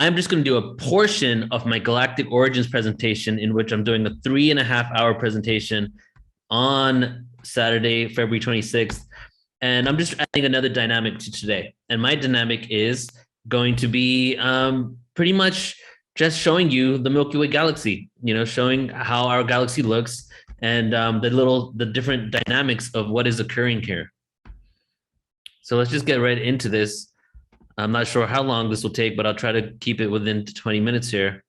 I'm just going to do a portion of my Galactic Origins presentation in which I'm doing a 3.5 hour presentation on Saturday, February 26th. And I'm just adding another dynamic to today. And my dynamic is going to be pretty much just showing you the Milky Way galaxy, showing how our galaxy looks and the different dynamics of what is occurring here. So let's just get right into this. I'm not sure how long this will take, but I'll try to keep it within 20 minutes here.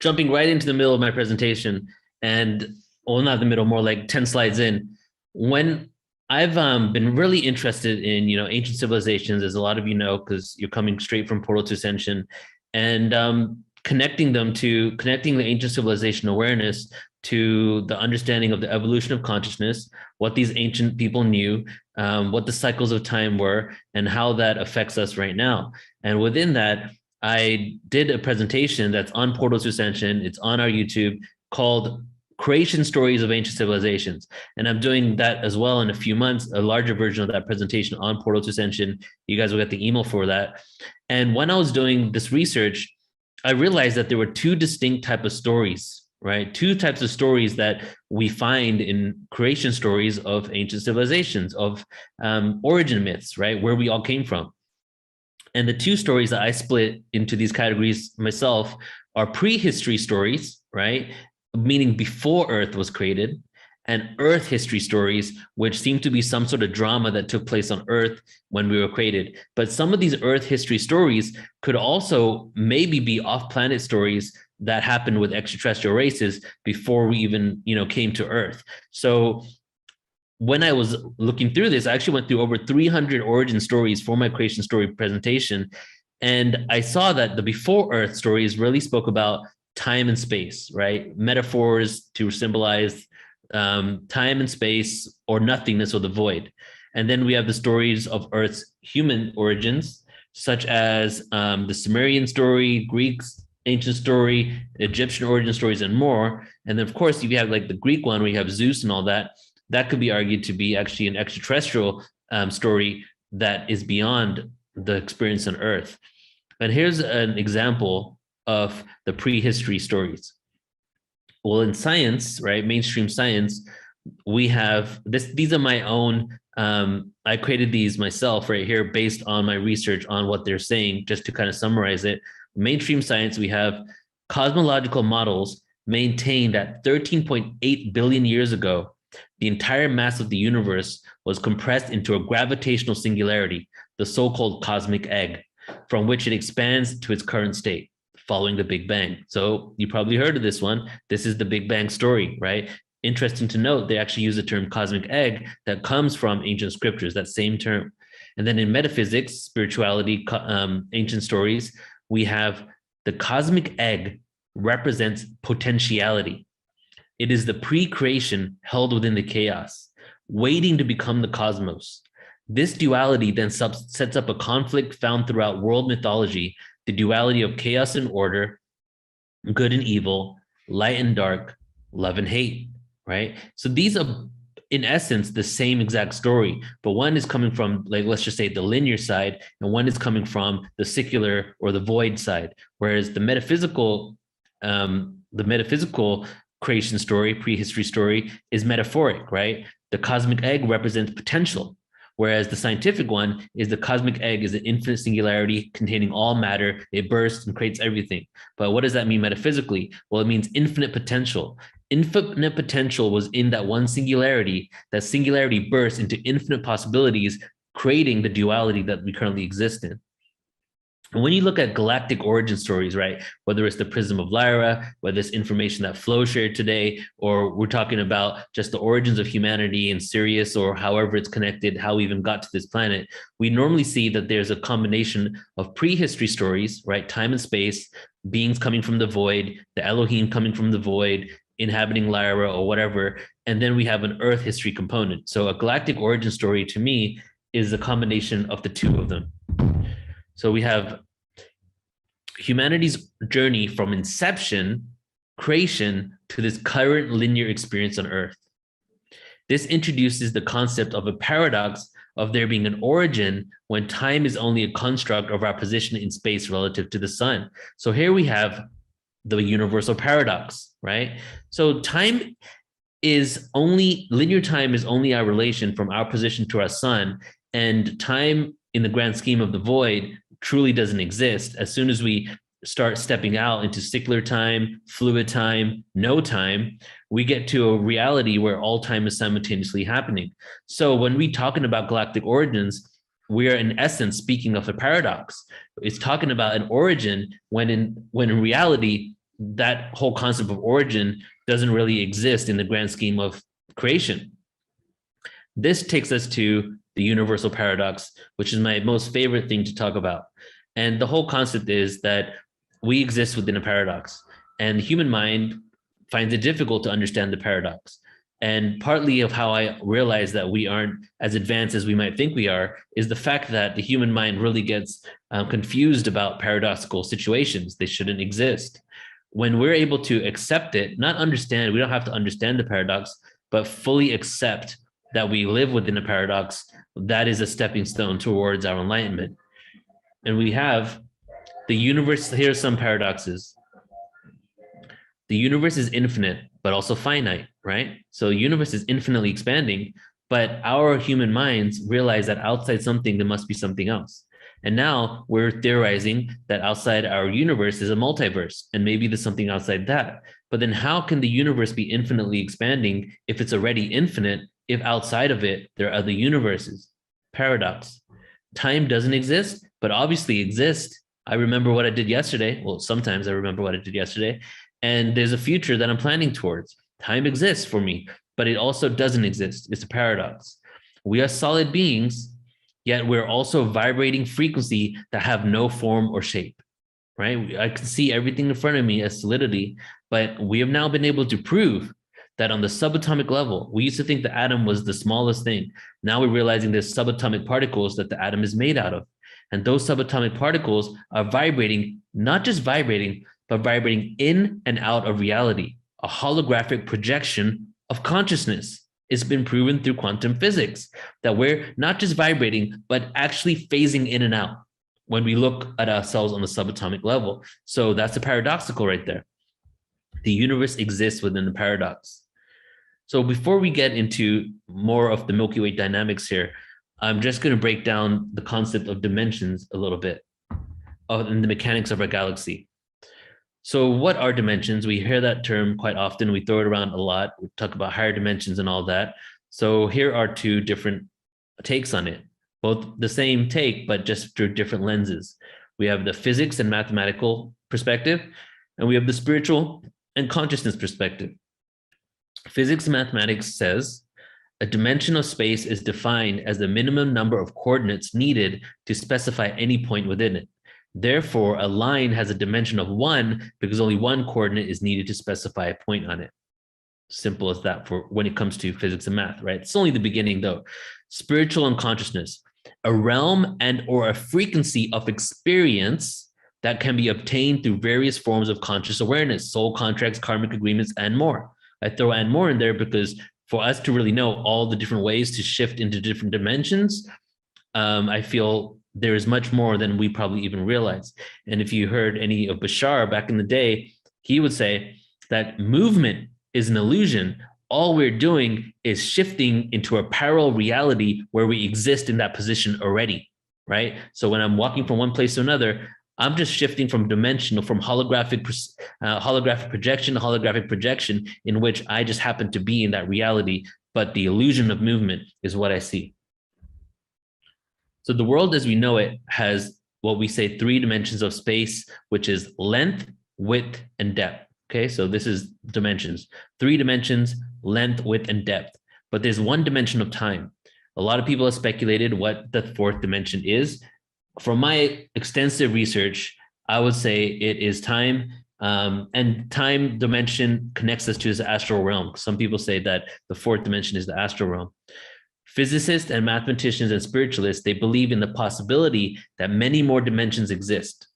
Jumping right into the middle of my presentation, and well, not the middle, more like 10 slides in. When I've been really interested in, ancient civilizations, as a lot of you know, because you're coming straight from Portal to Ascension, and connecting the ancient civilization awareness to the understanding of the evolution of consciousness, what these ancient people knew, what the cycles of time were, and how that affects us right now. And within that, I did a presentation that's on Portal to Ascension. It's on our YouTube, called Creation Stories of Ancient Civilizations. And I'm doing that as well in a few months, a larger version of that presentation on Portal to Ascension. You guys will get the email for that. And when I was doing this research, I realized that there were two distinct types of stories, right? Two types of stories that we find in creation stories of ancient civilizations, of origin myths, right? Where we all came from. And the two stories that I split into these categories myself are prehistory stories, right? Meaning before Earth was created, and Earth history stories, which seem to be some sort of drama that took place on Earth when we were created. But some of these Earth history stories could also maybe be off-planet stories that happened with extraterrestrial races before we even, came to Earth. So when I was looking through this, I actually went through over 300 origin stories for my creation story presentation. And I saw that the before Earth stories really spoke about time and space, right? Metaphors to symbolize time and space, or nothingness, or the void. And then we have the stories of Earth's human origins, such as the Sumerian story, Greek's ancient story, Egyptian origin stories, and more. And then, of course, if you have like the Greek one, where you have Zeus and all that, that could be argued to be actually an extraterrestrial story that is beyond the experience on Earth. And here's an example of the prehistory stories. Well, in science, right, mainstream science, we have this. These are my own. I created these myself right here based on my research on what they're saying, just to kind of summarize it. Mainstream science, we have cosmological models maintain that 13.8 billion years ago, the entire mass of the universe was compressed into a gravitational singularity, the so-called cosmic egg, from which it expands to its current state following the Big Bang. So you probably heard of this one. This is the Big Bang story, right? Interesting to note, they actually use the term cosmic egg that comes from ancient scriptures, that same term. And then in metaphysics, spirituality, ancient stories, we have the cosmic egg represents potentiality. It is the pre-creation held within the chaos, waiting to become the cosmos. This duality then sets up a conflict found throughout world mythology, the duality of chaos and order, good and evil, light and dark, love and hate, right? So these are, in essence, the same exact story, but one is coming from, like, let's just say the linear side, and one is coming from the secular or the void side. Whereas the metaphysical creation story, prehistory story, is metaphoric, right? The cosmic egg represents potential, whereas the scientific one is the cosmic egg is an infinite singularity containing all matter. It bursts and creates everything. But what does that mean metaphysically? Well, it means infinite potential. Infinite potential was in that one singularity. That singularity bursts into infinite possibilities, creating the duality that we currently exist in. And when you look at galactic origin stories, right, whether it's the Prism of Lyra, whether it's information that Flo shared today, or we're talking about just the origins of humanity in Sirius, or however it's connected, how we even got to this planet, we normally see that there's a combination of prehistory stories, right, time and space, beings coming from the void, the Elohim coming from the void, inhabiting Lyra or whatever, and then we have an Earth history component. So a galactic origin story, to me, is a combination of the two of them. So we have humanity's journey from inception, creation, to this current linear experience on Earth. This introduces the concept of a paradox of there being an origin when time is only a construct of our position in space relative to the sun. So here we have the universal paradox, right? So linear time is only our relation from our position to our sun, and time in the grand scheme of the void truly doesn't exist. As soon as we start stepping out into cyclic time, fluid time, no time, we get to a reality where all time is simultaneously happening. So when we talking about galactic origins, we are in essence speaking of a paradox. It's talking about an origin when in reality, that whole concept of origin doesn't really exist in the grand scheme of creation. This takes us to the universal paradox, which is my most favorite thing to talk about. And the whole concept is that we exist within a paradox, and the human mind finds it difficult to understand the paradox. And partly of how I realize that we aren't as advanced as we might think we are is the fact that the human mind really gets confused about paradoxical situations. They shouldn't exist. When we're able to accept it, not understand, we don't have to understand the paradox, but fully accept that we live within a paradox, that is a stepping stone towards our enlightenment. And we have the universe. Here are some paradoxes. The universe is infinite, but also finite, right? So the universe is infinitely expanding, but our human minds realize that outside something, there must be something else. And now we're theorizing that outside our universe is a multiverse, and maybe there's something outside that. But then how can the universe be infinitely expanding if it's already infinite, if outside of it, there are other universes? Paradox. Time doesn't exist, but obviously exists. I remember what I did yesterday. Well, sometimes I remember what I did yesterday. And there's a future that I'm planning towards. Time exists for me, but it also doesn't exist. It's a paradox. We are solid beings, yet we're also vibrating frequency that have no form or shape, right? I can see everything in front of me as solidity, but we have now been able to prove that on the subatomic level, we used to think the atom was the smallest thing. Now we're realizing there's subatomic particles that the atom is made out of. And those subatomic particles are vibrating, not just vibrating, but vibrating in and out of reality, a holographic projection of consciousness. It's been proven through quantum physics that we're not just vibrating, but actually phasing in and out when we look at ourselves on the subatomic level. So that's a paradoxical right there. The universe exists within the paradox. So before we get into more of the Milky Way dynamics here, I'm just going to break down the concept of dimensions a little bit and the mechanics of our galaxy. So what are dimensions? We hear that term quite often. We throw it around a lot. We talk about higher dimensions and all that. So here are two different takes on it, both the same take, but just through different lenses. We have the physics and mathematical perspective, and we have the spiritual and consciousness perspective. Physics and mathematics says a dimension of space is defined as the minimum number of coordinates needed to specify any point within it. Therefore, a line has a dimension of 1 because only one coordinate is needed to specify a point on it. Simple as that for when it comes to physics and math, right? It's only the beginning though. Spiritual and consciousness, a realm and or a frequency of experience that can be obtained through various forms of conscious awareness, soul contracts, karmic agreements, and more. I throw and more in there because for us to really know all the different ways to shift into different dimensions, I feel there is much more than we probably even realize. And if you heard any of Bashar back in the day, he would say that movement is an illusion. All we're doing is shifting into a parallel reality where we exist in that position already, right? So when I'm walking from one place to another, I'm just shifting from dimensional, from holographic projection to holographic projection in which I just happen to be in that reality, but the illusion of movement is what I see. So the world as we know it has what we say 3 dimensions of space, which is length, width, and depth. Okay, so this is dimensions. 3 dimensions, length, width, and depth. But there's 1 dimension of time. A lot of people have speculated what the 4th dimension is. From my extensive research, I would say it is time. And time dimension connects us to the astral realm. Some people say that the 4th dimension is the astral realm. Physicists and mathematicians and spiritualists, they believe in the possibility that many more dimensions exist.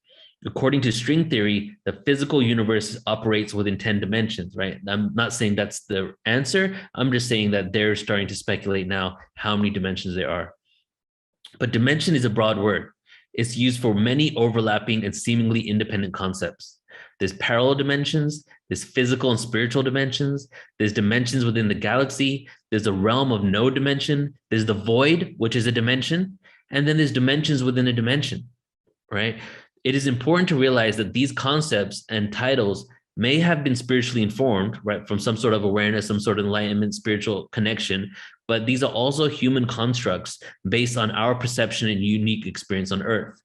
According to string theory, the physical universe operates within 10 dimensions, right? I'm not saying that's the answer. I'm just saying that they're starting to speculate now how many dimensions there are. But dimension is a broad word. It's used for many overlapping and seemingly independent concepts. There's parallel dimensions, there's physical and spiritual dimensions, there's dimensions within the galaxy, there's a realm of no dimension, there's the void, which is a dimension, and then there's dimensions within a dimension, right? It is important to realize that these concepts and titles may have been spiritually informed, right, from some sort of awareness, some sort of enlightenment, spiritual connection, but these are also human constructs based on our perception and unique experience on Earth.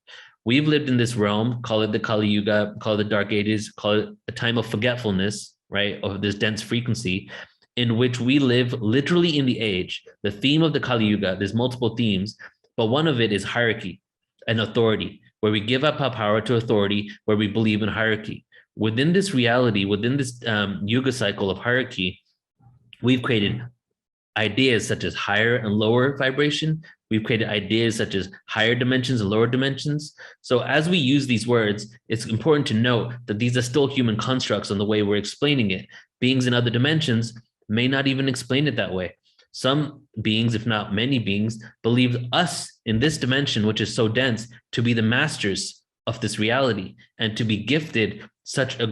We've lived in this realm, call it the Kali Yuga, call it the Dark Ages, call it a time of forgetfulness, right, of this dense frequency, in which we live literally in the age. The theme of the Kali Yuga, there's multiple themes, but one of it is hierarchy and authority, where we give up our power to authority, where we believe in hierarchy. Within this reality, within this Yuga cycle of hierarchy, we've created ideas such as higher and lower vibration. We've created ideas such as higher dimensions and lower dimensions. So as we use these words, it's important to note that these are still human constructs on the way we're explaining it. Beings in other dimensions may not even explain it that way. Some beings, if not many beings, believe us in this dimension, which is so dense, to be the masters of this reality and to be gifted such a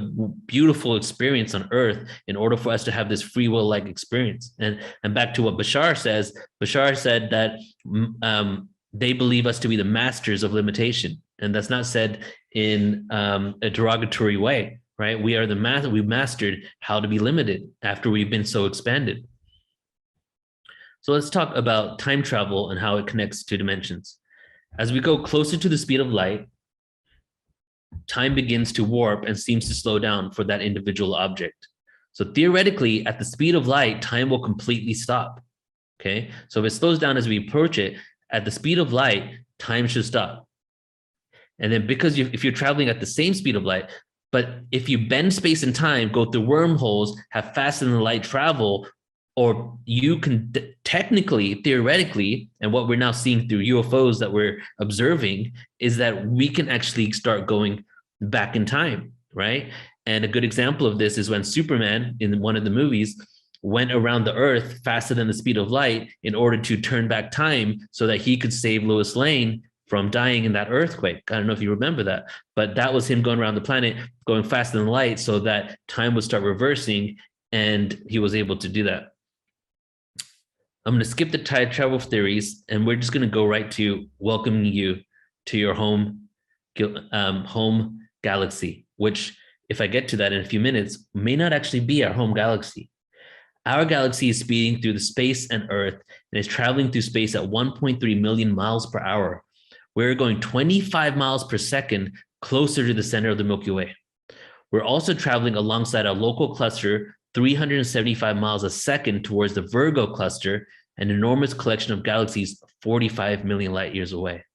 beautiful experience on Earth in order for us to have this free will-like experience. And back to what Bashar says, Bashar said that they believe us to be the masters of limitation. And that's not said in a derogatory way, right? We are the master, we've mastered how to be limited after we've been so expanded. So let's talk about time travel and how it connects to dimensions. As we go closer to the speed of light, time begins to warp and seems to slow down for that individual object. So theoretically, at the speed of light, time will completely stop, okay? So if it slows down as we approach it, at the speed of light, time should stop. And then because if you're traveling at the same speed of light, but if you bend space and time, go through wormholes, have faster than light travel, or you can technically, theoretically, and what we're now seeing through UFOs that we're observing is that we can actually start going back in time, right? And a good example of this is when Superman in one of the movies went around the Earth faster than the speed of light in order to turn back time so that he could save Lois Lane from dying in that earthquake. I don't know if you remember that, but that was him going around the planet, going faster than light so that time would start reversing, and he was able to do that. I'm going to skip the time travel theories, and we're just going to go right to welcoming you to your home galaxy, which, if I get to that in a few minutes, may not actually be our home galaxy. Our galaxy is speeding through the space and Earth and is traveling through space at 1.3 million miles per hour. We're going 25 miles per second closer to the center of the Milky Way. We're also traveling alongside our local cluster 375 miles a second towards the Virgo cluster, an enormous collection of galaxies 45 million light years away.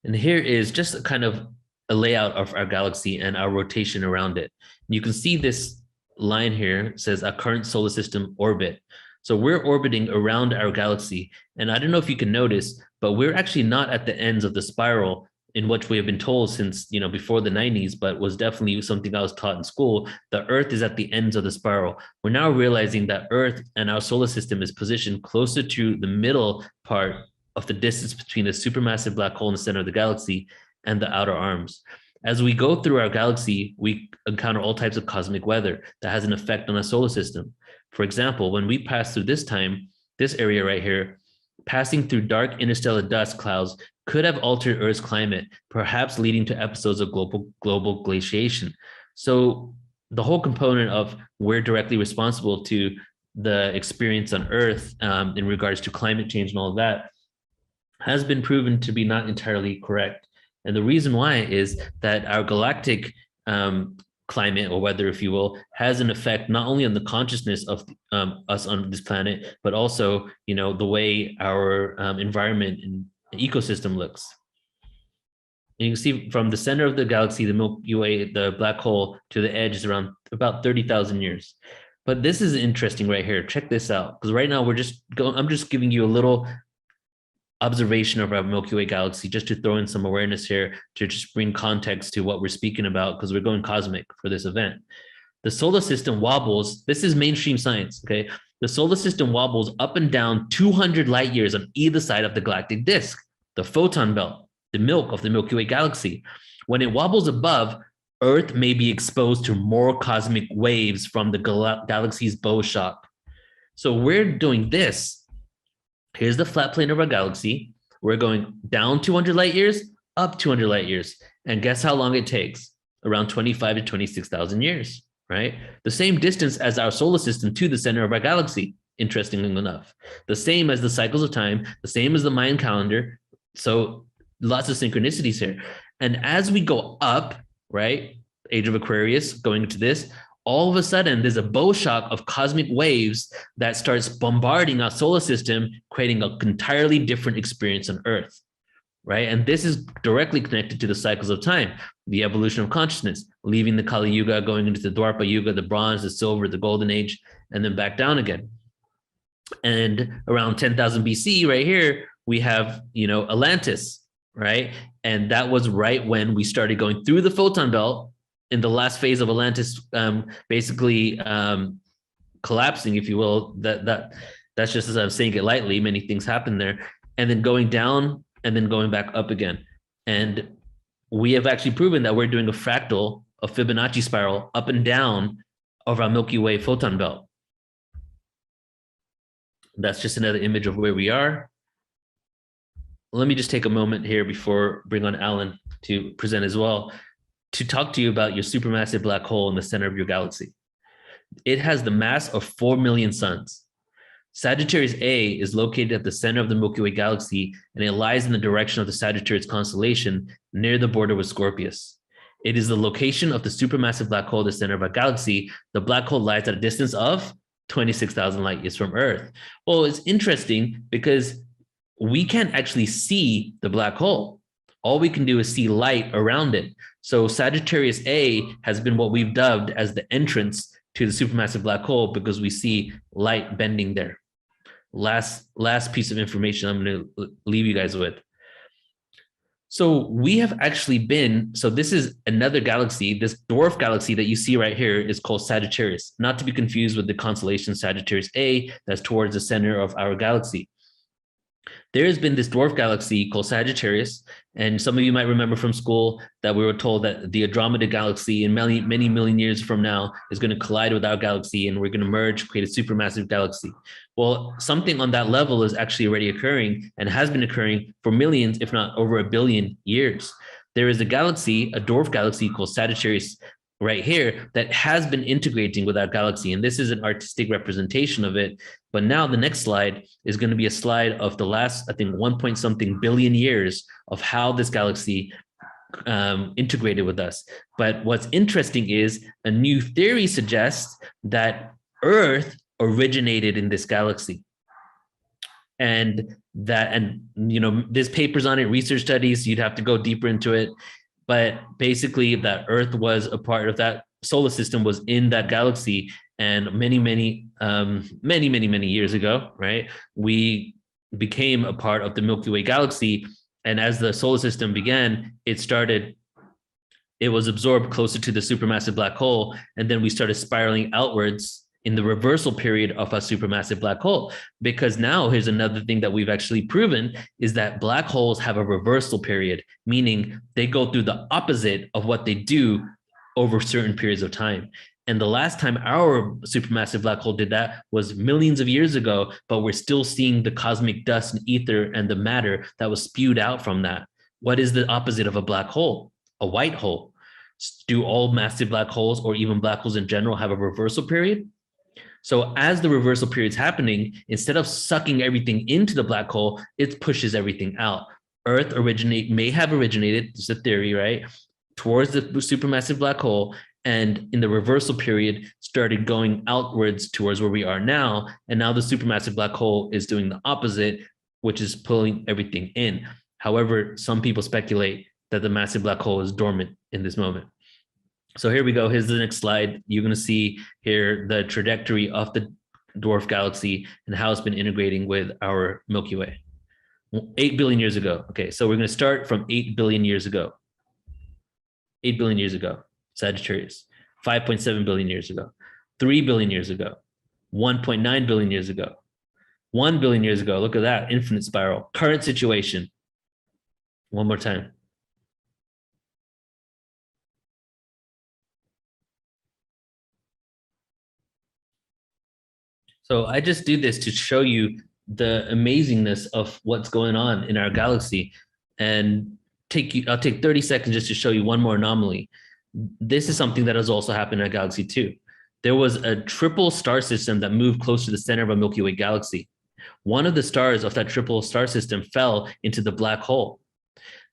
And here is just a kind of a layout of our galaxy and our rotation around it. You can see this line here says our current solar system orbit. So we're orbiting around our galaxy. And I don't know if you can notice, but we're actually not at the ends of the spiral in which we have been told since, before the 90s, but was definitely something I was taught in school. The Earth is at the ends of the spiral. We're now realizing that Earth and our solar system is positioned closer to the middle part of the distance between the supermassive black hole in the center of the galaxy and the outer arms. As we go through our galaxy, we encounter all types of cosmic weather that has an effect on our solar system. For example, when we pass through this area right here, passing through dark interstellar dust clouds could have altered Earth's climate, perhaps leading to episodes of global glaciation. So the whole component of we're directly responsible to the experience on Earth in regards to climate change and all of that has been proven to be not entirely correct. And the reason why is that our galactic climate or weather, if you will, has an effect not only on the consciousness of us on this planet, but also, the way our environment and ecosystem looks. And you can see from the center of the galaxy, the Milky Way, the black hole, to the edge is around about 30,000 years. But this is interesting right here. Check this out, because right now I'm just giving you a little observation of our Milky Way galaxy, just to throw in some awareness here to just bring context to what we're speaking about, because we're going cosmic for this event. The solar system wobbles. This is mainstream science, okay? The solar system wobbles up and down 200 light years on either side of the galactic disk, the photon belt, the milk of the Milky Way galaxy. When it wobbles above, Earth may be exposed to more cosmic waves from the galaxy's bow shock. So we're doing this. Here's the flat plane of our galaxy. We're going down 200 light years, up 200 light years. And guess how long it takes? Around 25 to 26,000 years, right? The same distance as our solar system to the center of our galaxy, interestingly enough. The same as the cycles of time, the same as the Mayan calendar. So lots of synchronicities here. And as we go up, right, Age of Aquarius, going into this, all of a sudden there's a bow shock of cosmic waves that starts bombarding our solar system, creating an entirely different experience on Earth, right? And this is directly connected to the cycles of time, the evolution of consciousness, leaving the Kali Yuga, going into the Dwapara Yuga, the bronze, the silver, the golden age, and then back down again. And around 10,000 BC, right here, we have, Atlantis, right? And that was right when we started going through the photon belt in the last phase of Atlantis, basically collapsing, if you will. That's just as I'm saying it lightly. Many things happen there, and then going down and then going back up again. And we have actually proven that we're doing a fractal, a Fibonacci spiral up and down of our Milky Way photon belt. That's just another image of where we are. Let me just take a moment here before bring on Alan to present as well, to talk to you about your supermassive black hole in the center of your galaxy. It has the mass of 4 million suns. Sagittarius A is located at the center of the Milky Way galaxy, and it lies in the direction of the Sagittarius constellation near the border with Scorpius. It is the location of the supermassive black hole at the center of our galaxy. The black hole lies at a distance of 26,000 light years from Earth. Well, it's interesting because we can't actually see the black hole. All we can do is see light around it. So Sagittarius A has been what we've dubbed as the entrance to the supermassive black hole because we see light bending there. Last piece of information I'm going to leave you guys with. So we have actually been, so this is another galaxy, this dwarf galaxy that you see right here is called Sagittarius, not to be confused with the constellation Sagittarius A that's towards the center of our galaxy. There has been this dwarf galaxy called Sagittarius, and some of you might remember from school that we were told that the Andromeda galaxy in many million years from now is going to collide with our galaxy, and we're going to merge, create a supermassive galaxy. Well, something on that level is actually already occurring and has been occurring for millions, if not over 1 billion years. There is a galaxy, a dwarf galaxy called Sagittarius right here that has been integrating with our galaxy. And this is an artistic representation of it. But now the next slide is going to be a slide of the last, I think, 1 billion years of how this galaxy integrated with us. But what's interesting is a new theory suggests that Earth originated in this galaxy. And there's papers on it, research studies, you'd have to go deeper into it. But basically that Earth was a part of that solar system, was in that galaxy. And many years ago, right, we became a part of the Milky Way galaxy. And as the solar system began, it was absorbed closer to the supermassive black hole. And then we started spiraling outwards in the reversal period of a supermassive black hole. Because now here's another thing that we've actually proven is that black holes have a reversal period, meaning they go through the opposite of what they do over certain periods of time. And the last time our supermassive black hole did that was millions of years ago, but we're still seeing the cosmic dust and ether and the matter that was spewed out from that. What is the opposite of a black hole? A white hole. Do all massive black holes or even black holes in general have a reversal period? So as the reversal period is happening, instead of sucking everything into the black hole, it pushes everything out. Earth may have originated, it's a theory, right, towards the supermassive black hole, and in the reversal period started going outwards towards where we are now. And now the supermassive black hole is doing the opposite, which is pulling everything in. However, some people speculate that the massive black hole is dormant in this moment. So here we go. Here's the next slide. You're going to see here the trajectory of the dwarf galaxy and how it's been integrating with our Milky Way. 8 billion years ago. Okay, so we're going to start from 8 billion years ago. 8 billion years ago, Sagittarius. 5.7 billion years ago. 3 billion years ago. 1.9 billion years ago. 1 billion years ago. Look at that infinite spiral. Current situation. One more time. So I just do this to show you the amazingness of what's going on in our galaxy, and I'll take 30 seconds just to show you one more anomaly. This is something that has also happened in our galaxy too. There was a triple star system that moved close to the center of a Milky Way galaxy. One of the stars of that triple star system fell into the black hole.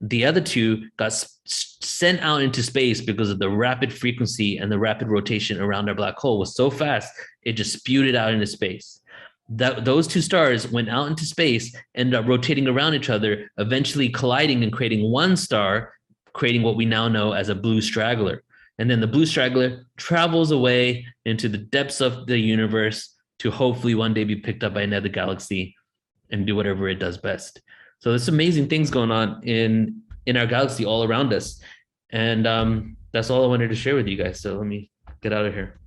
The other two got sent out into space because of the rapid frequency and the rapid rotation around our black hole was so fast, it just spewed it out into space. Those two stars went out into space, ended up rotating around each other, eventually colliding and creating one star, creating what we now know as a blue straggler. And then the blue straggler travels away into the depths of the universe to hopefully one day be picked up by another galaxy and do whatever it does best. So there's amazing things going on in our galaxy all around us. And that's all I wanted to share with you guys. So let me get out of here.